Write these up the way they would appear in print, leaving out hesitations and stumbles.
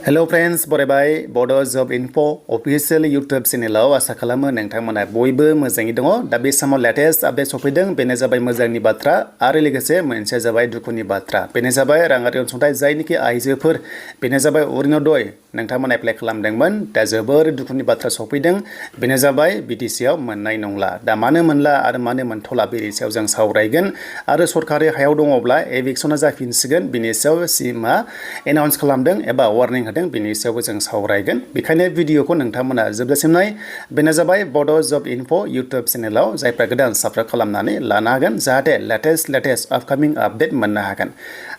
Hello friends, बरायबाय Bodo Job Info official YouTube channel आसा खालामो नोंथांमोना बयबो मोजाङै दङ दा बे समाव लेटेस्ट आपडेट सफैदों बेनो जाबाय मोजांनि बाथ्रा आरो लोगोसे मोनसेया जाबाय दुखुनि बाथ्रा बेनो जाबाय राङारि अनसुंथाइ जायनिखि आइजोफोर बेनो जाबाय अरुणोदय नोंथांमोना एप्लाइ खालामदोंमोन दा जोबोर दुखुनि बाथ्रा सफैदों बेनो जाबाय BTC आव मोननाय नंला दा मानो मोनला आरो मानो मोनथला बेनि सायाव जों सावरायगोन आरो सरकारि हायाव दङब्ला एभिक्सना जाफिनसिगोन बेनि सायाव सीएमआ एनाउन्स खालामदों एबा वार्निं बेनि सायावबो जों सावरायगोन बेखायनो भिडिअखौ नोंथांमोना जोबजासिम नाय बेनो जाबाय बड' जब इनफो इउटुब चेनेलाव जायफ्रा गोदान साबस्क्राइब खालामनानै लानो हागोन जाहाथे लेटेस्ट आपकामिं आपडेट मोननो हागोन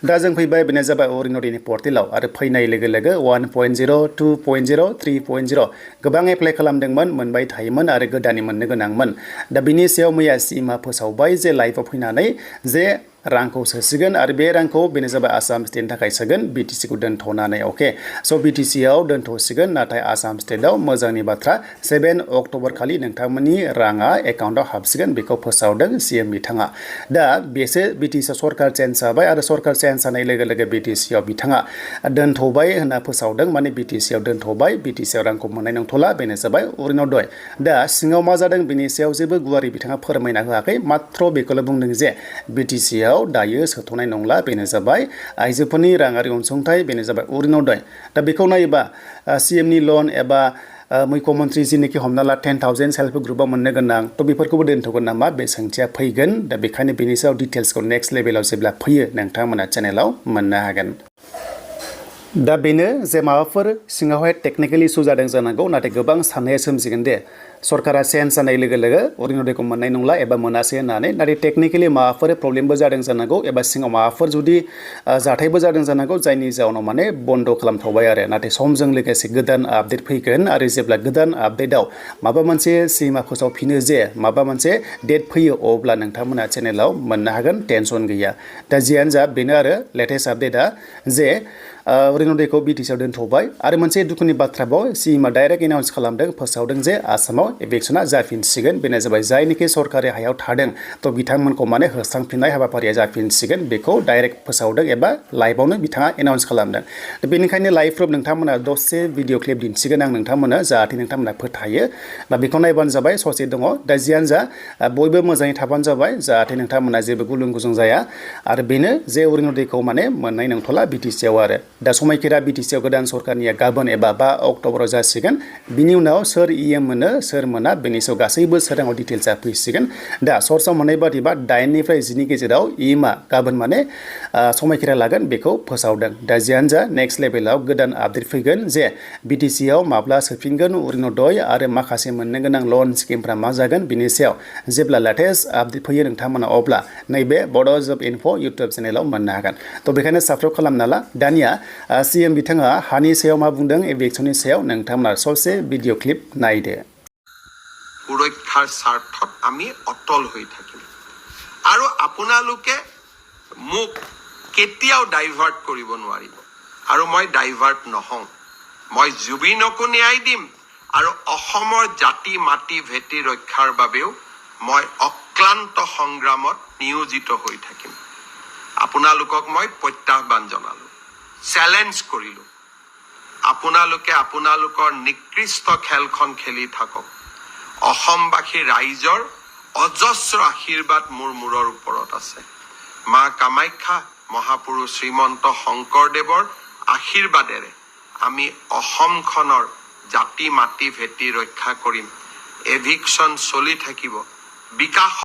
दा जों फैबाय बेनो जाबाय अरुणोदयनि पर्टेलाव आरो फैनाय लोगो लोगो 1.0 2.0 3.0 गोबां एप्लाइ खालामदोंमोन मोनबाय थायोमोन आरो गोदानै मोननो गोनांमोन दा बिनि सायाव मैया सीएमआ फोसावबाय जे लाइभआव फैनानै जे रांखौ सोसिगोन आरो बे रांखौ बेनो जाबाय आसाम स्टेटनि थाखाय सोगोन BTC खौ दोनथ'नानै अके स' BTC आव दोनथ'सिगोन नाथाय आसाम स्टेटआव मोजांनि बाथ्रा 7 अक्ट'बर खालि नोंथांमोननि राङा एकाउन्टआव हाबसिगोन बेखौ फोसावदों सीएम बिथाङा दा बेसो BTC सरकार चेन्ज जाबाय आरो सरकार चेन्ज जानाय लोगो लोगो BTC आव बिथाङा दोनथ'बाय होनना फोसावदों माने BTC आव दोनथ'बाय BTC आव रांखौ मोननाय नंथ'ला बेनो जाबाय अरुणोदय दा सिङाव मा जादों बेनि सायाव जेबो गुवारै बिथाङा फोरमायना होआखै मात्र बेखौल' बुंदों जे BTC आव दायो सोथ'नाय नंला बेनो जाबाय आइजोफोरनि राङारि अनसुंथाइ बेनो जाबाय अरुणोदय दा बेखौ नायोबा सीएमनि लन एबा मुख्यमंत्री जिनोखि हमना ला 10,000 सेल्फ हेल्प ग्रुपआव मोननो गोनां थ' बेफोरखौबो दोनथ'गोन नामा बे सोंथिया फैगोन दा बेखायनो बेनि सायाव डिटेल्सखौ नेक्स्ट लेभेलाव जेब्ला फैयो नोंथांमोना चेनेलाव मोननो हागोन दा बेनो जे माबाफोर सिङावहाय टेक्निकेल इसु जादों जानांगौ नाथाय गोबां साननाया सोमजिगोन दे सरकारा चेन्ज जानाय लोगो लोगो अरुणोदयखौ मोननाय नंला एबा मोनासै होननानै नाथाय टेक्निकेलि माबाफोर प्रब्लेमबो जादों जानांगौ एबा सिङाव माबाफोर जुदि जाथायबो जादों जानांगौ जायनि जाउनाव माने बन्द खालामथ'बाय आरो नाथाय समजों लोगोसे गोदान आपडेट फैगोन आरो जेब्ला गोदान आपडेटआव माबा मोनसे सीएमआ फोसावफिनो जे माबा मोनसे डेट फैयो अब्ला नोंथांमोना चेनेलाव मोननो हागोन टेनसन गैया दा जियानो जा बेनो आरो लेटेस्ट आपडेटआ जे अरुणोदयखौ BTC आव दोनथ'बाय आरो मोनसे दुखुनि बाथ्राबाव सीएमआ डाइरेक्ट एनाउन्स खालामदों फोसावदों जे आसामाव एभिक्सना जाफिनसिगोन बेनो जाबाय जायनिखि सरकारि हायाव थादों थ' बिथांमोनखौ माने होस्रांफिननाय हाबाफारिया जाफिनसिगोन बेखौ डाइरेक्ट फोसावदों एबा लाइभआवनो बिथाङा एनाउन्स खालामदों बेनिखायनो लाइभ प्रुफ नोंथांमोना दसे भिडिअ क्लिप दिन्थिगोन आं नोंथांमोना जाहाथे नोंथांमोना फोथायो दा बेखौ नायबानो जाबाय ससे दङ दा जियानो जा बयबो मोजाङै थाबानो जाबाय जाहाथे नोंथांमोना जेबो गुलुं गुजुं जाया आरो बेनो जे अरुणोदयखौ माने मोननाय नंथ'ला BTC आव आरो दा समायखिरा BTC आव गोदान सरकारनिया गाबोन एबा 5 अक्ट'बराव जासिगोन बिनि उनाव सोर EM मोनो सोर मोना बेनि सायाव गासैबो सोराङाव डिटेल्सआ फैसिगोन दा सर्सआव मोननाय बादिबा 8 निफ्राय 10 नि गेजेराव EMआ गाबोन माने समायखिरा लागोन बेखौ फोसावदों दा जियानो जा नेक्स्ट लेभेलाव गोदान आपडेट फैगोन जे BTC आव माब्ला सोफिनगोन अरुणोदय आरो माखासे मोननो गोनां लन स्किमफ्रा मा जागोन बिनि सायाव जेब्ला लेटेस्ट आपडेट फैयो नोंथांमोना अब्ला नैबे बड' जब इनफो इउटुब चेनेलाव मोननो हागोन थ' बेखायनो साबस्क्राइब खालामना ला दानिया सीएम बिथाङा हानि सायाव मा बुंदों एभिक्सननि सायाव नोंथांमोना ससे भिडिअ क्लिप नायदो সুৰক্ষাৰ স্বাৰ্থত আমি অটল হৈ থাকিম আৰু আপোনালোকে মোক কেতিয়াও ডাইভাৰ্ট কৰিব নোৱাৰিব আৰু মই ডাইভাৰ্ট নহওঁ মই জুবিনকো ন্যায় দিম আৰু অসমৰ জাতি মাটি ভেটি ৰক্ষাৰ বাবেও মই অক্লান্ত সংগ্ৰামত নিয়োজিত হৈ থাকিম আপোনালোকক মই প্ৰত্যাহ্বান জনালো চেলেঞ্জ কৰিলো আপোনালোকে আপোনালোকৰ নিকৃষ্ট খেলখন খেলি থাকক অসমবাসী ৰাইজৰ অজস্ৰ আশীৰ্বাদ মোৰ মূৰৰ ওপৰত আছে মা কামাখ্যা মহাপুৰুষ শ্ৰীমন্ত শংকৰদেৱৰ আশীৰ্বাদেৰে আমি অসমখনৰ জাতি মাটি ভেটি ৰক্ষা কৰিম এভিকশ্যন চলি থাকিব বিকাশ